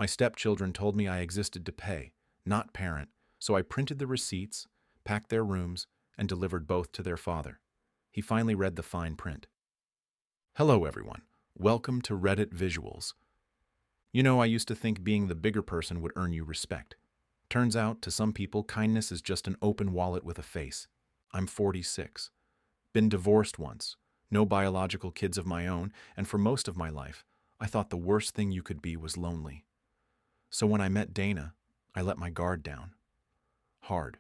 My stepchildren told me I existed to pay, not parent, so I printed the receipts, packed their rooms, and delivered both to their father. He finally read the fine print. Hello, everyone. Welcome to Reddit Visuals. You know, I used to think being the bigger person would earn you respect. Turns out, to some people, kindness is just an open wallet with a face. I'm 46. Been divorced once. No biological kids of my own, and for most of my life, I thought the worst thing you could be was lonely. So when I met Dana, I let my guard down. Hard.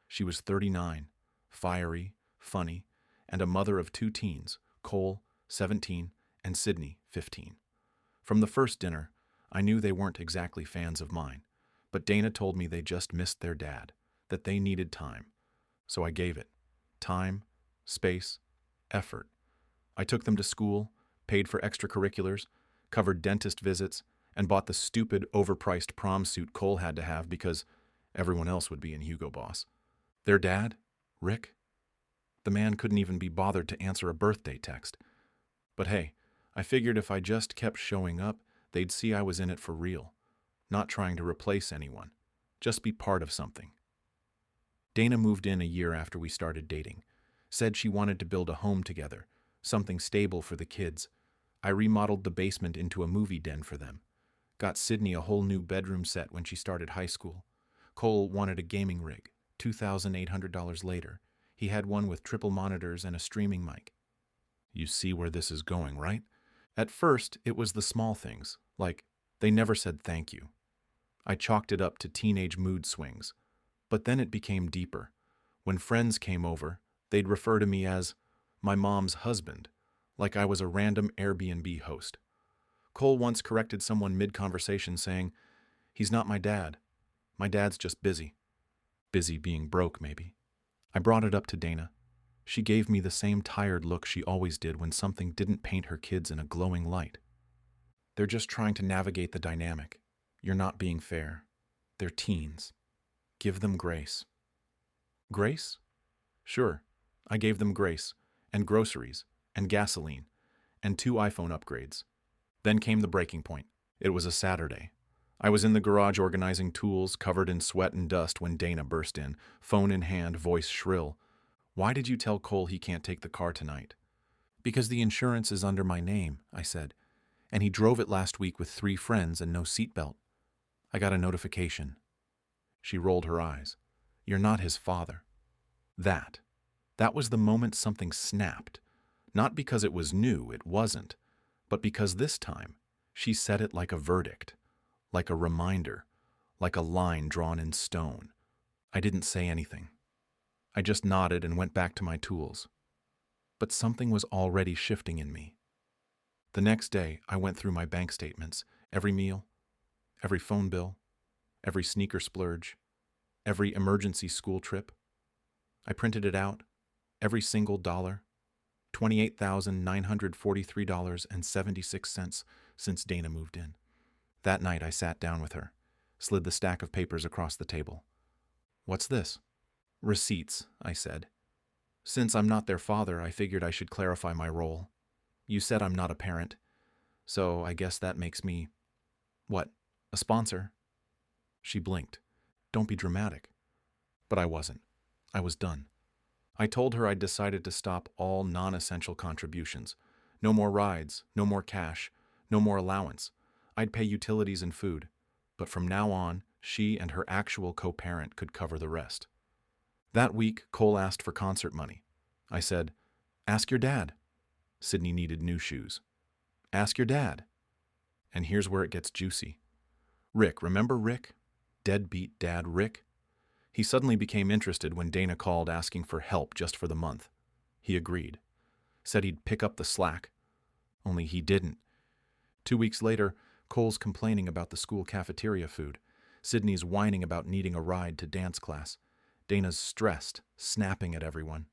She was 39, fiery, funny, and a mother of two teens, Cole, 17, and Sydney, 15. From the first dinner, I knew they weren't exactly fans of mine, but Dana told me they just missed their dad, that they needed time. So I gave it. Time, space, effort. I took them to school, paid for extracurriculars, covered dentist visits, and bought the stupid, overpriced prom suit Cole had to have because everyone else would be in Hugo Boss. Their dad, Rick, the man couldn't even be bothered to answer a birthday text. But hey, I figured if I just kept showing up, they'd see I was in it for real, not trying to replace anyone, just be part of something. Dana moved in a year after we started dating, said she wanted to build a home together, something stable for the kids. I remodeled the basement into a movie den for them. Got Sydney a whole new bedroom set when she started high school. Cole wanted a gaming rig, $2,800 later. He had one with triple monitors and a streaming mic. You see where this is going, right? At first, it was the small things, like they never said thank you. I chalked it up to teenage mood swings. But then it became deeper. When friends came over, they'd refer to me as my mom's husband, like I was a random Airbnb host. Cole once corrected someone mid-conversation saying, "He's not my dad. My dad's just busy." Busy being broke, maybe. I brought it up to Dana. She gave me the same tired look she always did when something didn't paint her kids in a glowing light. They're just trying to navigate the dynamic. You're not being fair. They're teens. Give them grace. Grace? Sure. I gave them grace, and groceries, and gasoline, and 2 iPhone upgrades. Then came the breaking point. It was a Saturday. I was in the garage organizing tools, covered in sweat and dust, when Dana burst in, phone in hand, voice shrill. "Why did you tell Cole he can't take the car tonight?" "Because the insurance is under my name," I said, "and he drove it last week with 3 friends and no seatbelt." I got a notification. She rolled her eyes. "You're not his father." That was the moment something snapped. Not because it was new, it wasn't, but because this time she said it like a verdict, like a reminder, like a line drawn in stone. I didn't say anything. I just nodded and went back to my tools. But something was already shifting in me. The next day, I went through my bank statements, every meal, every phone bill, every sneaker splurge, every emergency school trip. I printed it out, every single dollar, $28,943.76 since Dana moved in. That night I sat down with her, slid the stack of papers across the table. "What's this?" "Receipts," I said. "Since I'm not their father, I figured I should clarify my role. You said I'm not a parent, so I guess that makes me, what, a sponsor?" She blinked. "Don't be dramatic." But I wasn't. I was done. I told her I'd decided to stop all non-essential contributions. No more rides, no more cash, no more allowance. I'd pay utilities and food. But from now on, she and her actual co-parent could cover the rest. That week, Cole asked for concert money. I said, "Ask your dad." Sydney needed new shoes. "Ask your dad." And here's where it gets juicy. Rick, remember Rick? Deadbeat dad Rick? He suddenly became interested when Dana called asking for help just for the month. He agreed. Said he'd pick up the slack. Only he didn't. 2 weeks later, Cole's complaining about the school cafeteria food. Sydney's whining about needing a ride to dance class. Dana's stressed, snapping at everyone.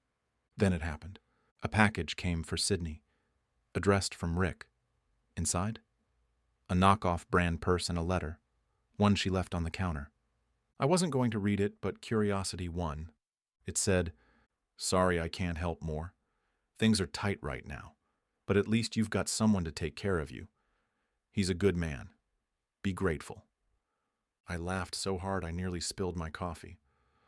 Then it happened. A package came for Sydney, addressed from Rick. Inside? A knockoff brand purse and a letter, one she left on the counter. I wasn't going to read it, but curiosity won. It said, "Sorry I can't help more. Things are tight right now, but at least you've got someone to take care of you. He's a good man. Be grateful." I laughed so hard I nearly spilled my coffee.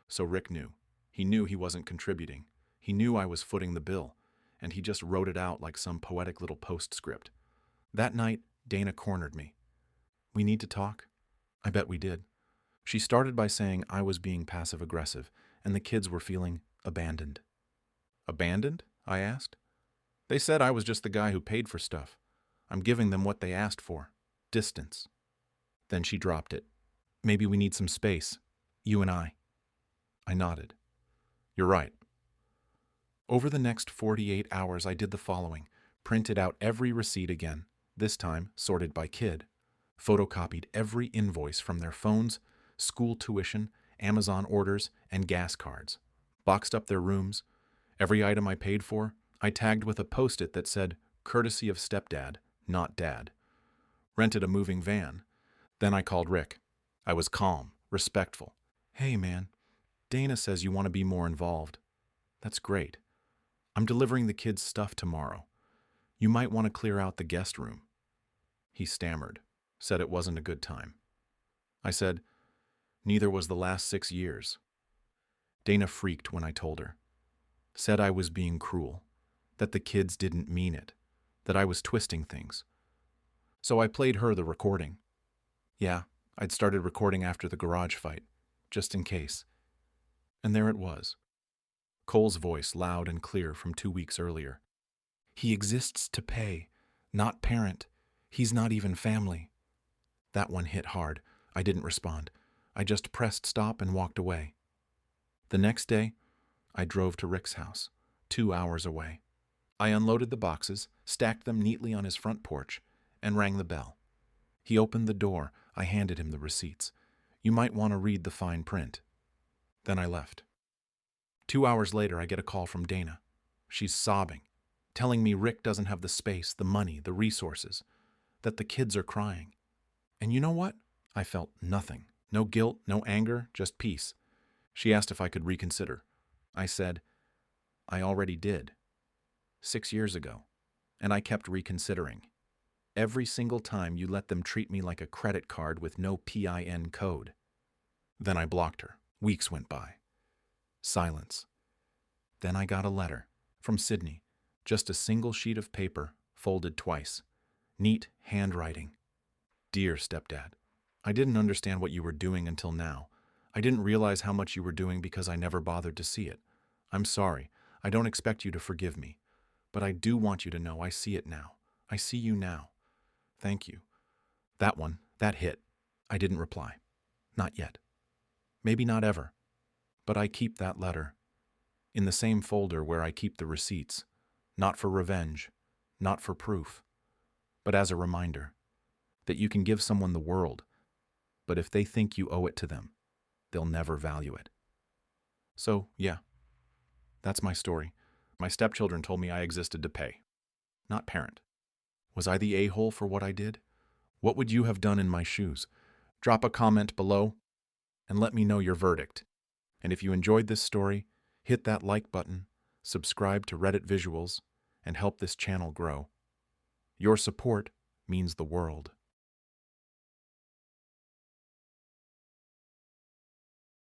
So Rick knew. He knew he wasn't contributing. He knew I was footing the bill, and he just wrote it out like some poetic little postscript. That night, Dana cornered me. We need to talk? I bet we did. She started by saying I was being passive-aggressive, and the kids were feeling abandoned. Abandoned? I asked. They said I was just the guy who paid for stuff. I'm giving them what they asked for. Distance. Then she dropped it. Maybe we need some space. You and I. I nodded. You're right. Over the next 48 hours, I did the following. Printed out every receipt again, this time sorted by kid. Photocopied every invoice from their phones, school tuition, Amazon orders, and gas cards. Boxed up their rooms. Every item I paid for, I tagged with a post-it that said, courtesy of stepdad, not dad. Rented a moving van. Then I called Rick. I was calm, respectful. Hey man, Dana says you want to be more involved. That's great. I'm delivering the kids' stuff tomorrow. You might want to clear out the guest room. He stammered, said it wasn't a good time. I said, neither was the last 6 years. Dana freaked when I told her. Said I was being cruel, that the kids didn't mean it, that I was twisting things. So I played her the recording. Yeah, I'd started recording after the garage fight, just in case. And there it was. Cole's voice, loud and clear from 2 weeks earlier. He exists to pay, not parent. He's not even family. That one hit hard. I didn't respond. I just pressed stop and walked away. The next day, I drove to Rick's house, 2 hours away. I unloaded the boxes, stacked them neatly on his front porch, and rang the bell. He opened the door. I handed him the receipts. You might want to read the fine print. Then I left. 2 hours later, I get a call from Dana. She's sobbing, telling me Rick doesn't have the space, the money, the resources, that the kids are crying. And you know what? I felt nothing. No guilt, no anger, just peace. She asked if I could reconsider. I said, I already did. 6 years ago. And I kept reconsidering. Every single time you let them treat me like a credit card with no PIN code. Then I blocked her. Weeks went by. Silence. Then I got a letter from Sydney. Just a single sheet of paper, folded twice. Neat handwriting. Dear stepdad, I didn't understand what you were doing until now. I didn't realize how much you were doing because I never bothered to see it. I'm sorry. I don't expect you to forgive me. But I do want you to know I see it now. I see you now. Thank you. That hit. I didn't reply. Not yet. Maybe not ever. But I keep that letter. In the same folder where I keep the receipts. Not for revenge. Not for proof. But as a reminder. That you can give someone the world. But if they think you owe it to them, they'll never value it. So, yeah. That's my story. My stepchildren told me I existed to pay. Not parent. Was I the a-hole for what I did? What would you have done in my shoes? Drop a comment below and let me know your verdict. And if you enjoyed this story, hit that like button, subscribe to Reddit Visuals, and help this channel grow. Your support means the world.